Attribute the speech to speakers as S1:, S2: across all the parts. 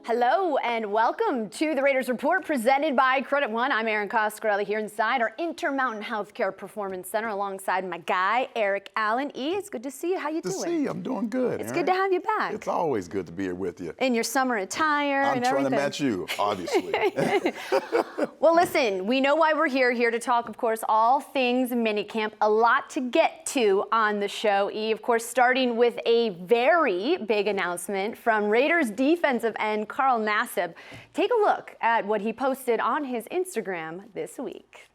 S1: Hello and welcome to the Raiders Report presented by Credit One. I'm Erin Coscarelli here inside our Intermountain Healthcare Performance Center alongside my guy, Eric Allen. it's good to see you. How you doing?
S2: Good to see you. I'm doing good,
S1: It's
S2: Erin.
S1: good to have you back.
S2: It's always good to be here with you.
S1: In your summer attire
S2: I'm
S1: and
S2: trying
S1: everything.
S2: to match you, obviously.
S1: Well, listen, we know why we're here to talk, of course, all things minicamp. A lot to get to on the show, Of course, starting with a very big announcement from Raiders defensive end Carl Nassib. Take a look at what he posted on his Instagram this week.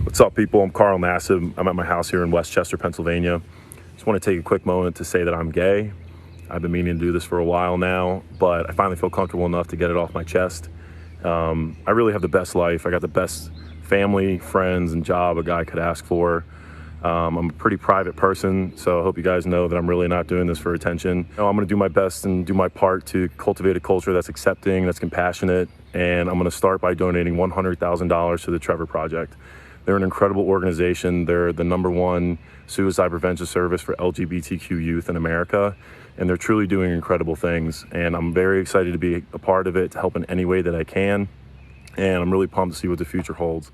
S3: What's up, people? I'm Carl Nassib. I'm at my house here in Westchester, Pennsylvania. Just want to take a quick moment to say that I'm gay. I've been meaning to do this for a while now, but I finally feel comfortable enough to get it off my chest. I really have the best life. I got the best family, friends, and job a guy could ask for. I'm a pretty private person, so I hope you guys know that I'm really not doing this for attention. I'm going to do my best and do my part to cultivate a culture that's accepting, that's compassionate, and I'm going to start by donating $100,000 to the Trevor Project. They're an incredible organization. They're the #1 suicide prevention service for LGBTQ youth in America, and they're truly doing incredible things. And I'm very excited to be a part of it, to help in any way that I can, and I'm really pumped to see what the future holds.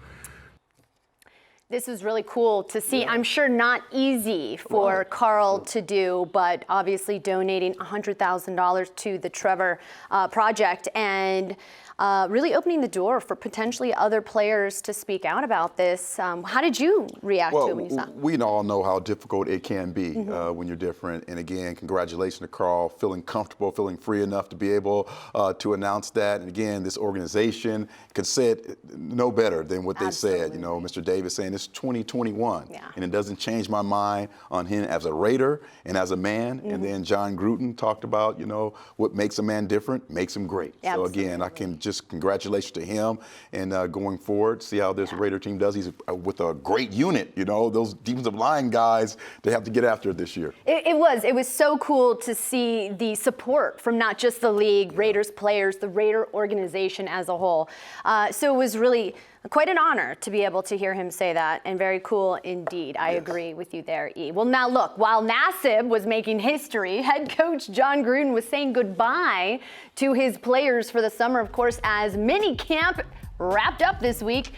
S1: This was really cool to see. I'm sure not easy for Carl to do, but obviously donating $100,000 to the Trevor Project and really opening the door for potentially other players to speak out about this. How did you react to it when you saw it?
S2: We all know how difficult it can be when you're different. And again, congratulations to Carl, feeling comfortable, feeling free enough to be able to announce that. And again, this organization could say it no better than what they said. You know, Mr. Davis saying it's 2021, and it doesn't change my mind on him as a Raider and as a man. And then John Gruden talked about, you know, what makes a man different makes him great. So again, I can just congratulations to him and going forward, see how this Raider team does. He's with a great unit, you know, those defensive line guys, they have to get after it this year. It
S1: was so cool to see the support from not just the league, Raiders players, the Raider organization as a whole. So it was really quite an honor to be able to hear him say that, and very cool indeed. I agree with you there, Well, now look, while Nassib was making history, head coach John Gruden was saying goodbye to his players for the summer, of course, as minicamp wrapped up this week.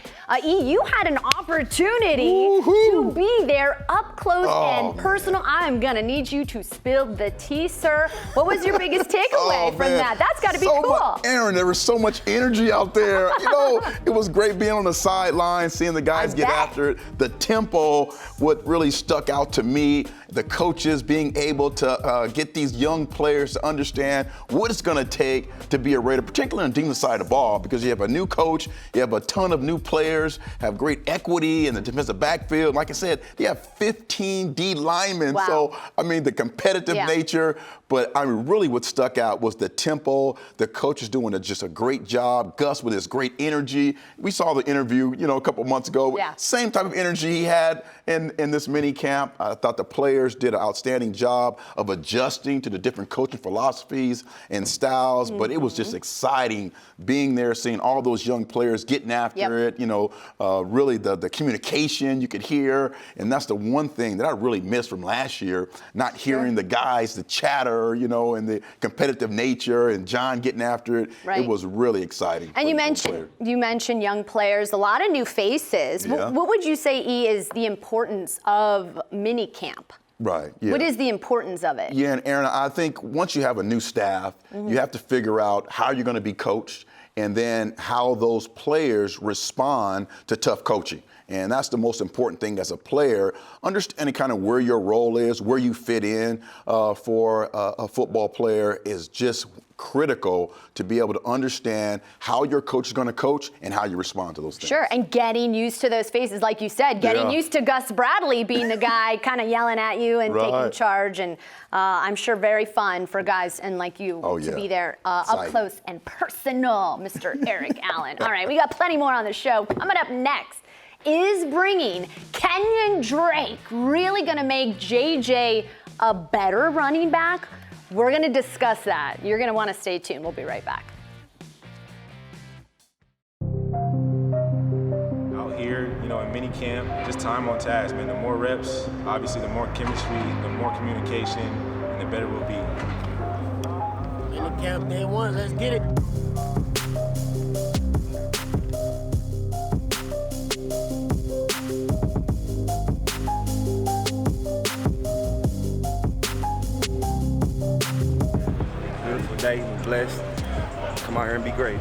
S1: You had an opportunity to be there up close and personal. I'm gonna need you to spill the tea, sir. What was your biggest takeaway from that? That's gotta be cool.
S2: Erin, there was so much energy out there. You know, it was great being on the sideline, seeing the guys get after it. The tempo, what really stuck out to me, the coaches being able to get these young players to understand what it's gonna take to be a Raider, particularly on the defensive side of the ball, because you have a new coach, you have a ton of new players, have great equity in the defensive backfield. Like I said, they have 15 D linemen. So, I mean, the competitive nature, but really what stuck out was the tempo. The coach is doing just a great job. Gus with his great energy. We saw the interview, you know, a couple months ago. Same type of energy he had in this mini camp. I thought the players did an outstanding job of adjusting to the different coaching philosophies and styles, but it was just exciting being there, seeing all those young players getting after it, you know, really the communication you could hear. And that's the one thing that I really missed from last year, not hearing the guys, the chatter, you know, and the competitive nature and John getting after it. It was really exciting.
S1: And you mentioned young players, a lot of new faces. What would you say, is the importance of minicamp? What is the importance of it?
S2: And Erin, I think once you have a new staff, you have to figure out how you're going to be coached and then how those players respond to tough coaching. And that's the most important thing as a player, understanding kind of where your role is, where you fit in for a football player is just critical to be able to understand how your coach is going to coach and how you respond to those things.
S1: Sure, and getting used to those faces, like you said, getting used to Gus Bradley being the guy kind of yelling at you and taking charge, and I'm sure very fun for guys and like you to be there up close and personal, Mr. Eric Allen. All right, we got plenty more on the show. Coming up next, is bringing Kenyan Drake really going to make JJ a better running back? We're going to discuss that. You're going to want to stay tuned. We'll be right back.
S4: Out here, you know, in minicamp, just time on task, man. The more reps, obviously the more chemistry, the more communication, and the better we'll be.
S5: Minicamp day one, let's get it.
S4: Beautiful day, blessed. Come out here and be great.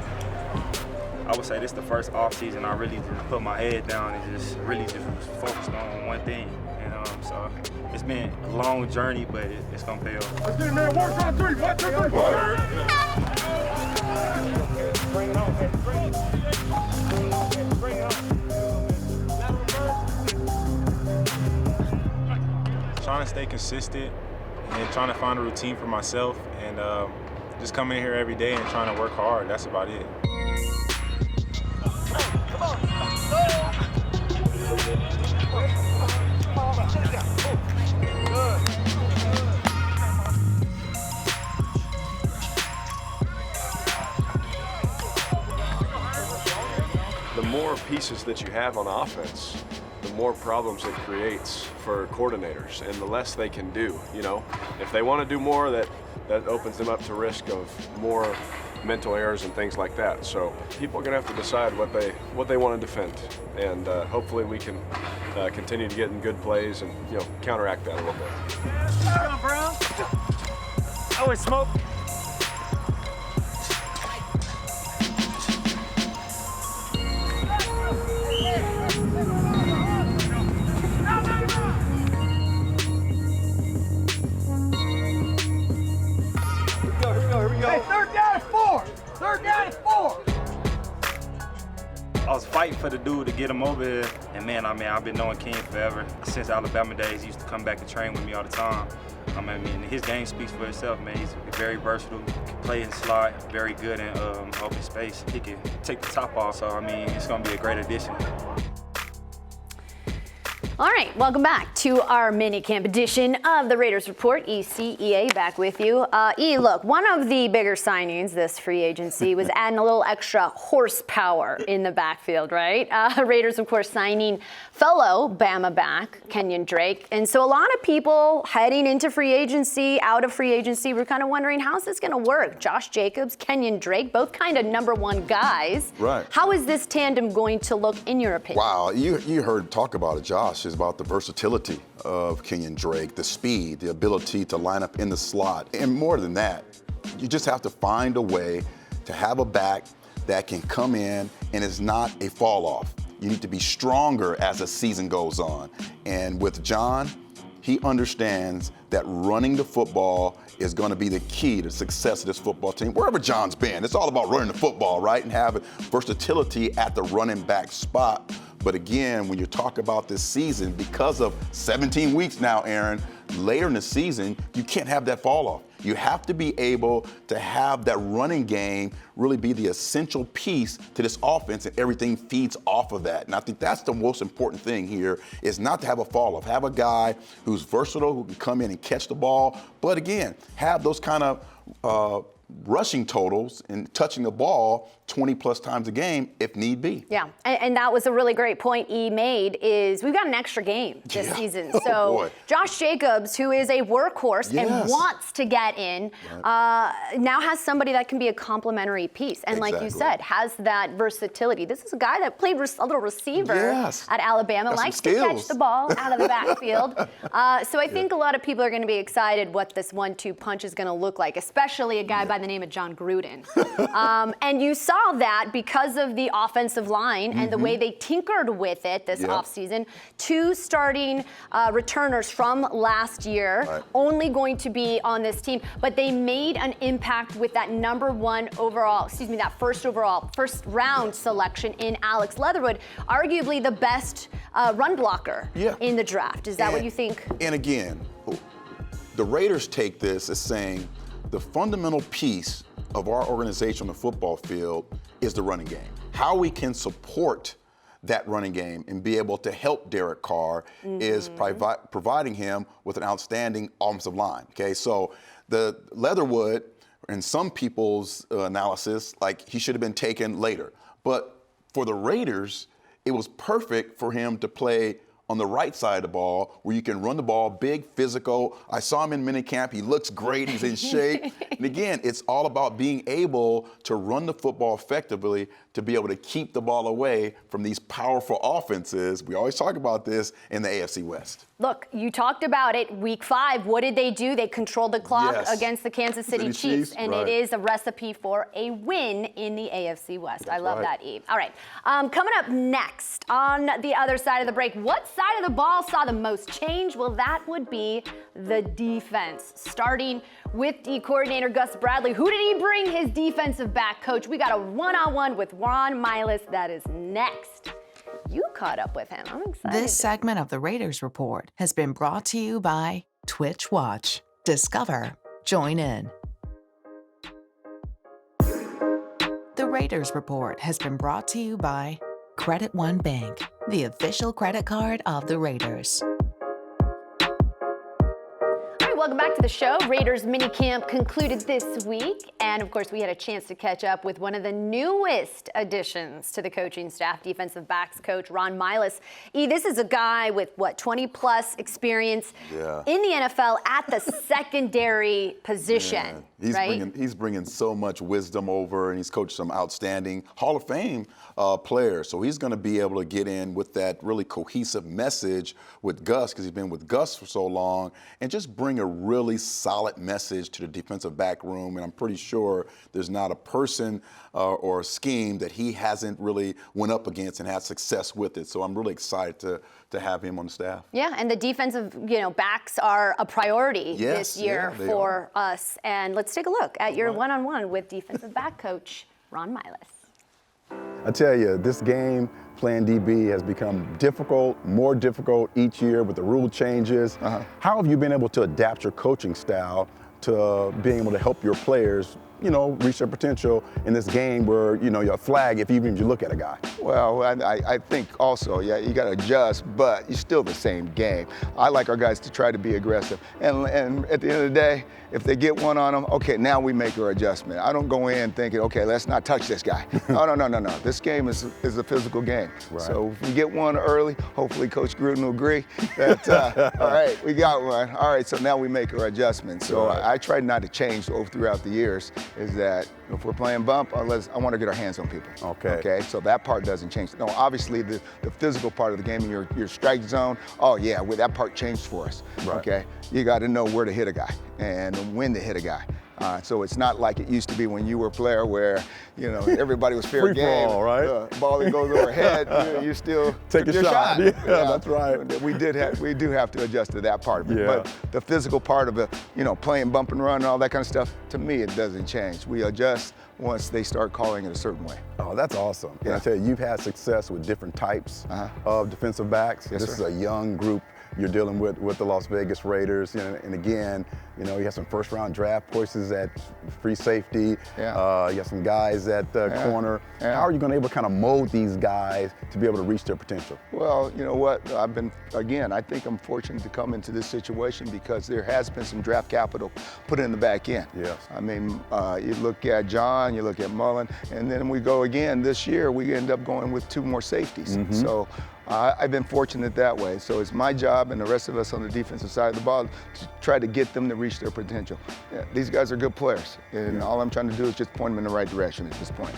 S4: I would say this is the first off season I really just put my head down and just really just focused on one thing. And so it's been a long journey, but it's gonna pay off.
S6: Let's get it, man. 1, 2, 3. 1, 2, 3.
S5: Bring it on, man. Bring it on, man. Bring it on.
S4: Trying to stay consistent and trying to find a routine for myself and just coming in here every day and trying to work hard. That's about it.
S7: The more pieces that you have on offense, the more problems it creates for coordinators and the less they can do. You know, if they want to do more, that opens them up to risk of more mental errors and things like that. So people are going to have to decide what they want to defend, and hopefully we can continue to get in good plays and counteract that a little bit.
S5: Come on, Brown. Oh, it's smoke.
S6: Here we go. Hey, 3rd down is 4. 3rd down is 4.
S4: I was fighting for the dude to get him over here, and man, I've been knowing Kenyan forever. Since Alabama days, he used to come back and train with me all the time. His game speaks for itself, man. He's very versatile, can play in slot, very good in open space. He can take the top off, so it's gonna be a great addition.
S1: All right, welcome back to our minicamp edition of the Raiders Report. ECEA back with you. Look, one of the bigger signings this free agency was adding a little extra horsepower in the backfield, right? Raiders, of course, signing fellow Bama back, Kenyan Drake. And so a lot of people heading into free agency, out of free agency, were kind of wondering, how's this going to work? Josh Jacobs, Kenyan Drake, both kind of #1 guys.
S2: Right.
S1: How is this tandem going to look in your opinion?
S2: Wow, you heard talk about it, Josh, is about the versatility of Kenyan Drake, the speed, the ability to line up in the slot. And more than that, you just have to find a way to have a back that can come in and is not a fall off. You need to be stronger as the season goes on. And with John, he understands that running the football is going to be the key to success of this football team. Wherever John's been, it's all about running the football, right? And having versatility at the running back spot. But again, when you talk about this season, because of 17 weeks now, Erin, later in the season, you can't have that fall off. You have to be able to have that running game really be the essential piece to this offense, and everything feeds off of that. And I think that's the most important thing here, is not to have a fall off. Have a guy who's versatile, who can come in and catch the ball, but again, have those kind of rushing totals and touching the ball 20+ times a game if need be.
S1: Yeah, and that was a really great point he made, is we've got an extra game this season.
S2: Oh,
S1: so
S2: boy.
S1: Josh Jacobs, who is a workhorse and wants to get in, now has somebody that can be a complementary piece. And like you said, has that versatility. This is a guy that played a little receiver at Alabama, likes to catch the ball out of the backfield. So I think a lot of people are going to be excited what this 1-2 punch is going to look like, especially a guy by the name of John Gruden. And you saw that because of the offensive line and the way they tinkered with it this offseason. 2 starting returners from last year only going to be on this team, but they made an impact with that first round selection in Alex Leatherwood, arguably the best run blocker in the draft. Is that what you think?
S2: And again, the Raiders take this as saying the fundamental piece of our organization on the football field is the running game. How we can support that running game and be able to help Derek Carr is providing him with an outstanding offensive line. Okay, so the Leatherwood, in some people's analysis, like he should have been taken later. But for the Raiders, it was perfect for him to play on the right side of the ball where you can run the ball, big, physical. I saw him in minicamp. He looks great. He's in shape. And again, it's all about being able to run the football effectively to be able to keep the ball away from these powerful offenses. We always talk about this in the AFC West.
S1: Look, you talked about it. Week 5, what did they do? They controlled the clock
S2: Yes.
S1: against the Kansas City Chiefs, and
S2: right.
S1: it is a recipe for a win in the AFC West. I love
S2: right.
S1: that, Eve. All right, coming up next on the other side of the break, what side of the ball saw the most change? Well, that would be the defense. Starting with D coordinator Gus Bradley. Who did he bring? His defensive back coach. We got a one-on-one with Ron Milus. That is next. You caught up with him. I'm excited.
S8: This segment of the Raiders Report has been brought to you by Twitch Watch. Discover. Join in. The Raiders Report has been brought to you by Credit One Bank, the official credit card of the Raiders.
S1: Welcome back to the show. Raiders minicamp concluded this week. And of course, we had a chance to catch up with one of the newest additions to the coaching staff, defensive backs coach Ron Milus. This is a guy with, 20 plus experience in the NFL at the secondary position.
S2: He's bringing so much wisdom over, and he's coached some outstanding Hall of Fame players. So he's going to be able to get in with that really cohesive message with Gus, because he's been with Gus for so long, and just bring a really solid message to the defensive back room. And I'm pretty sure there's not a person or a scheme that he hasn't really went up against and had success with it. So I'm really excited to have him on the staff.
S1: Yeah, and the defensive backs are a priority this year for us. And let's take a look at your one-on-one with defensive back coach Ron Milus.
S9: I tell you, this game, playing DB, has become more difficult each year with the rule changes. How have you been able to adapt your coaching style to being able to help your players, reach their potential in this game where, your flag if you look at a guy?
S10: Well, I think also, you got to adjust, but it's still the same game. I like our guys to try to be aggressive. And at the end of the day, if they get one on them, okay, now we make our adjustment. I don't go in thinking, okay, let's not touch this guy. No. This game is a physical game.
S9: Right.
S10: So if we get one early, hopefully Coach Gruden will agree that, all right, we got one. All right, so now we make our adjustment. So I try not to change throughout the years, is that if we're playing bump, I want to get our hands on people. Okay. So that part doesn't change. No, obviously the physical part of the game, and your strike zone, that part changed for us.
S9: Right.
S10: Okay. You got to know where to hit a guy and when to hit a guy. So it's not like it used to be when you were a player where, everybody was fair
S9: Free
S10: game.
S9: for all, right?
S10: Ball that goes overhead, you still
S9: take
S10: took
S9: a
S10: your
S9: shot. Yeah, that's right.
S10: We do have to adjust to that part of it.
S9: Yeah.
S10: But the physical part of it, playing bump and run and all that kind of stuff, to me, it doesn't change. We adjust once they start calling it a certain way.
S9: Oh, that's awesome. And I tell you, you've had success with different types of defensive backs.
S10: Yes,
S9: this
S10: sir.
S9: is a young group you're dealing with the Las Vegas Raiders. And again, you have some first-round draft choices at free safety.
S10: Yeah.
S9: You have some guys at corner.
S10: Yeah.
S9: How are you going to be able to kind of mold these guys to be able to reach their potential?
S10: Well, you know what? I think I'm fortunate to come into this situation because there has been some draft capital put in the back end.
S9: Yes.
S10: I mean, you look at John, you look at Mullen, and then we go again this year, we end up going with 2 more safeties. So I've been fortunate that way. So it's my job and the rest of us on the defensive side of the ball to try to get them to reach their potential. These guys are good players, and all I'm trying to do is just point them in the right direction at this point.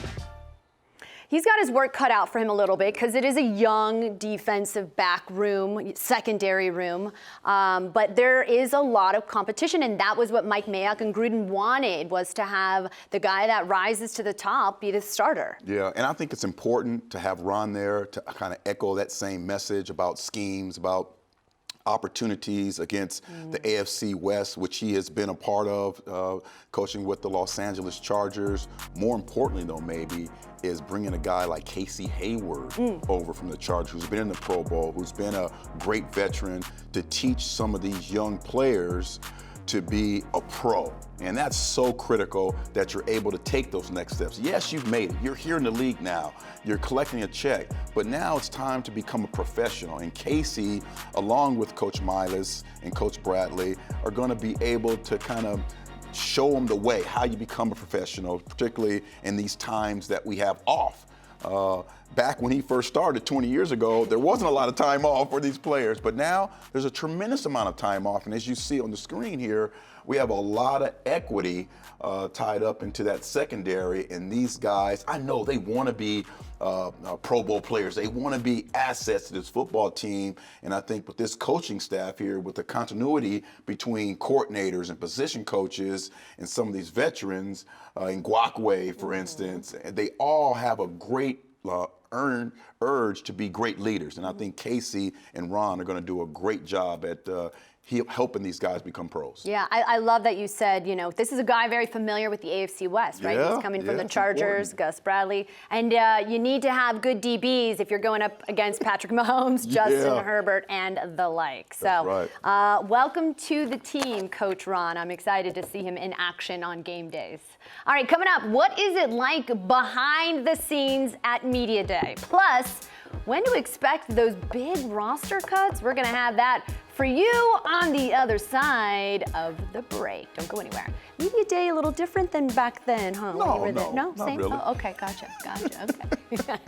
S1: He's got his work cut out for him a little bit because it is a young defensive back room, secondary room. But there is a lot of competition, and that was what Mike Mayock and Gruden wanted, was to have the guy that rises to the top be the starter.
S2: Yeah, and I think it's important to have Ron there to kind of echo that same message about schemes, about opportunities against the AFC West, which he has been a part of, coaching with the Los Angeles Chargers. More importantly, though, maybe, is bringing a guy like Casey Hayward over from the Chargers, who's been in the Pro Bowl, who's been a great veteran, to teach some of these young players to be a pro. And that's so critical that you're able to take those next steps. Yes, you've made it. You're here in the league now. You're collecting a check. But now it's time to become a professional. And Casey, along with Coach Milus and Coach Bradley, are going to be able to kind of show them the way, how you become a professional, particularly in these times that we have off. Back when he first started 20 years ago, there wasn't a lot of time off for these players, but now there's a tremendous amount of time off. And as you see on the screen here, we have a lot of equity tied up into that secondary. And these guys, I know they want to be Pro Bowl players. They want to be assets to this football team. And I think with this coaching staff here, with the continuity between coordinators and position coaches and some of these veterans, in Ngakwe, for instance, they all have a great urge to be great leaders. And I think Casey and Ron are going to do a great job at helping these guys become pros.
S1: Yeah, I love that you said, you know, this is a guy very familiar with the AFC West, right?
S2: Yeah,
S1: He's coming from
S2: yeah,
S1: the
S2: it's
S1: Chargers,
S2: important.
S1: Gus Bradley. And you need to have good DBs if you're going up against Patrick Mahomes, Justin Herbert, and the like. So welcome to the team, Coach Ron. I'm excited to see him in action on game days. All right, coming up, what is it like behind the scenes at Media Day? Plus, when to expect those big roster cuts? We're going to have that for you on the other side of the break. Don't go anywhere. Media Day a little different than back then, huh?
S2: No,
S1: when you were
S2: no,
S1: there. No,
S2: not
S1: same.
S2: really.
S1: Oh, okay, gotcha. Okay.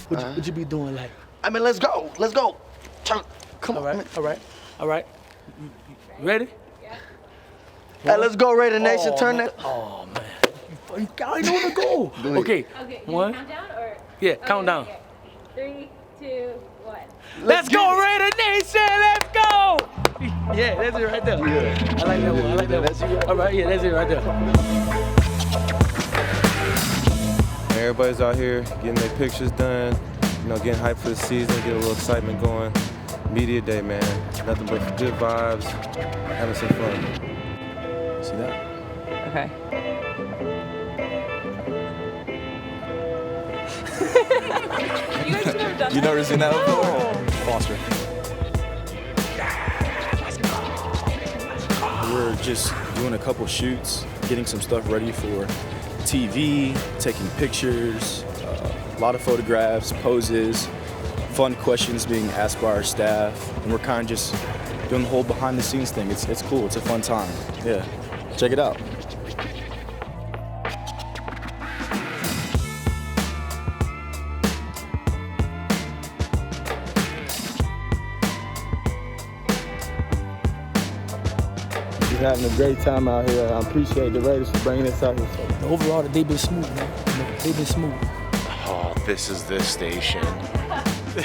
S6: What you be doing like?
S11: I mean, let's go. Let's go. Come on.
S6: All right. You ready?
S11: Hey, let's go, Raider Nation. Turn that.
S6: Oh, man. You already know where to go. Okay. One.
S12: Countdown or?
S6: Yeah, countdown.
S12: Okay. 3, 2, 1.
S6: Let's go, Raider Nation. Let's go. Yeah, that's it right there. Yeah. I like that one. I like that one. All right, yeah, that's it right there.
S13: Everybody's out here getting their pictures done, you know, getting hyped for the season, get a little excitement going. Media Day, man. Nothing but good vibes, having some fun. See that?
S12: Okay. You guys have never done
S13: You never seen that before?
S14: Foster. We're just doing a couple shoots, getting some stuff ready for TV, taking pictures, a lot of photographs, poses, fun questions being asked by our staff, and we're kind of just doing the whole behind the scenes thing. It's cool, it's a fun time. Yeah, check it out.
S15: We're having a great time out here. I appreciate the Raiders for bringing us out here. So.
S6: Overall, they've been smooth, man. They've been smooth.
S16: Oh, this is this station.
S17: So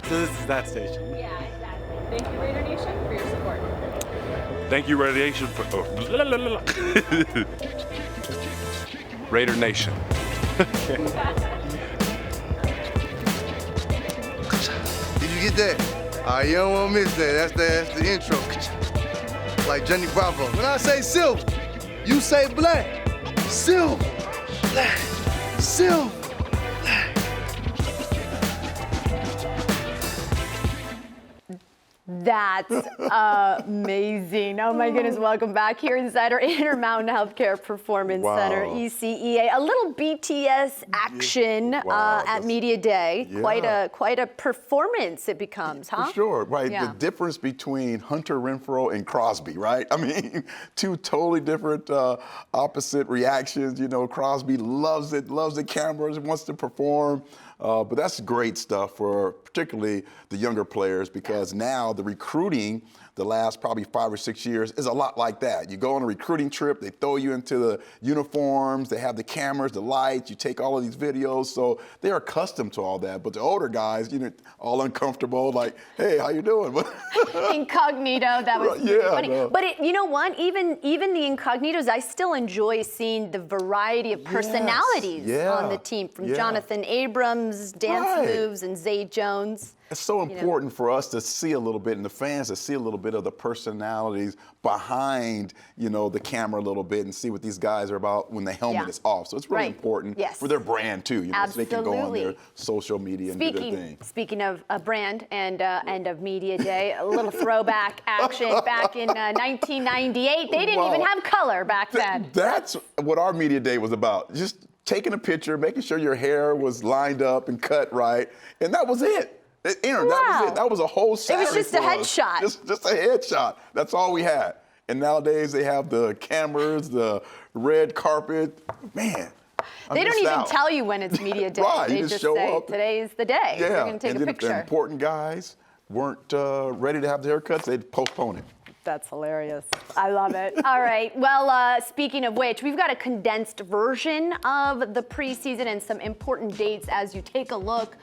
S17: this is that station.
S12: Yeah, exactly. Thank you, Raider Nation, for your support.
S16: Thank you, Raider Nation. Raider Nation.
S18: Did you get that? You don't want to miss that. That's the intro. Like Johnny Bravo. When I say silver, you say black. Silver, black, silver.
S1: That's amazing. Oh my goodness, welcome back here inside our Intermountain Healthcare Performance Center, ECEA. A little BTS action at Media Day.
S2: Yeah.
S1: Quite a performance it becomes, huh?
S2: For sure, right.
S1: Yeah.
S2: The difference between Hunter Renfrow and Crosby, right? I mean, two totally different opposite reactions. You know, Crosby loves it, loves the cameras, wants to perform. But that's great stuff for particularly the younger players, because now the recruiting the last probably 5 or 6 years is a lot like that. You go on a recruiting trip, they throw you into the uniforms, they have the cameras, the lights, you take all of these videos, so they're accustomed to all that. But the older guys, you know, all uncomfortable, like, hey, how you doing?
S1: Incognito, that was funny.
S2: No.
S1: But you know what? Even the incognitos, I still enjoy seeing the variety of personalities on the team, from Jonathan Abrams, Dance Moves, and Zay Jones.
S2: It's so important for us to see a little bit, and the fans to see a little bit of the personalities behind, you know, the camera a little bit, and see what these guys are about when the helmet is off. So it's really important for their brand too, you know, so they can go on their social media and do their thing.
S1: Speaking of a brand and of Media Day, a little throwback action back in 1998. They didn't even have color back then.
S2: That's what our Media Day was about. Just taking a picture, making sure your hair was lined up and cut right, and that was it. Erin, that was it. That was a whole Saturday.
S1: It was just a headshot.
S2: Just a headshot. That's all we had. And nowadays they have the cameras, the red carpet. Man,
S1: They don't even tell you when it's media day.
S2: Right,
S1: They
S2: you just
S1: just
S2: show
S1: say,
S2: up.
S1: today's the day.
S2: Yeah,
S1: We're going to take
S2: and
S1: a
S2: then if the
S1: picture.
S2: important guys weren't ready to have the haircuts, they'd postpone it.
S1: That's hilarious. I love it. All right. Well, speaking of which, we've got a condensed version of the preseason and some important dates as you take a look.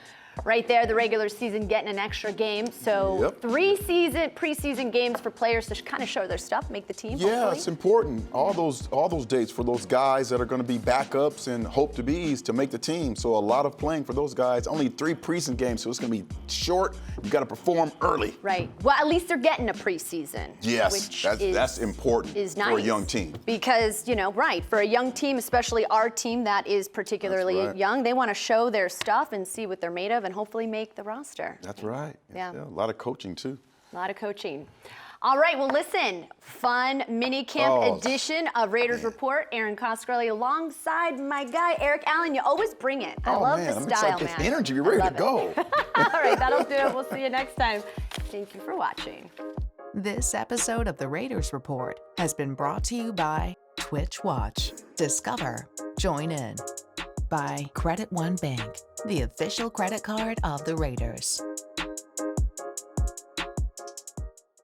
S1: Right there, the regular season getting an extra game. So 3 preseason games for players to kind of show their stuff, make the team.
S2: Yeah,
S1: hopefully.
S2: it's important. All those dates for those guys that are going to be backups and hope to be's to make the team. So a lot of playing for those guys. Only 3 preseason games, so it's going to be short. You got to perform early.
S1: Right. Well, at least they're getting a preseason.
S2: Yes,
S1: which
S2: that's important
S1: is
S2: for a young team.
S1: Because, right, for a young team, especially our team that is particularly young, they want to show their stuff and see what they're made of and hopefully make the roster.
S2: That's right.
S1: Yeah.
S2: A lot of coaching, too.
S1: A lot of coaching. All right, well, listen, fun minicamp edition of Raiders Report. Erin Coscarelli alongside my guy, Eric Allen. You always bring it. I love the style, man.
S2: It's energy. You're ready to go.
S1: All right, that'll do it. We'll see you next time. Thank you for watching.
S8: This episode of the Raiders Report has been brought to you by Twitch Watch. Discover. Join in. By Credit One Bank, the official credit card of the Raiders.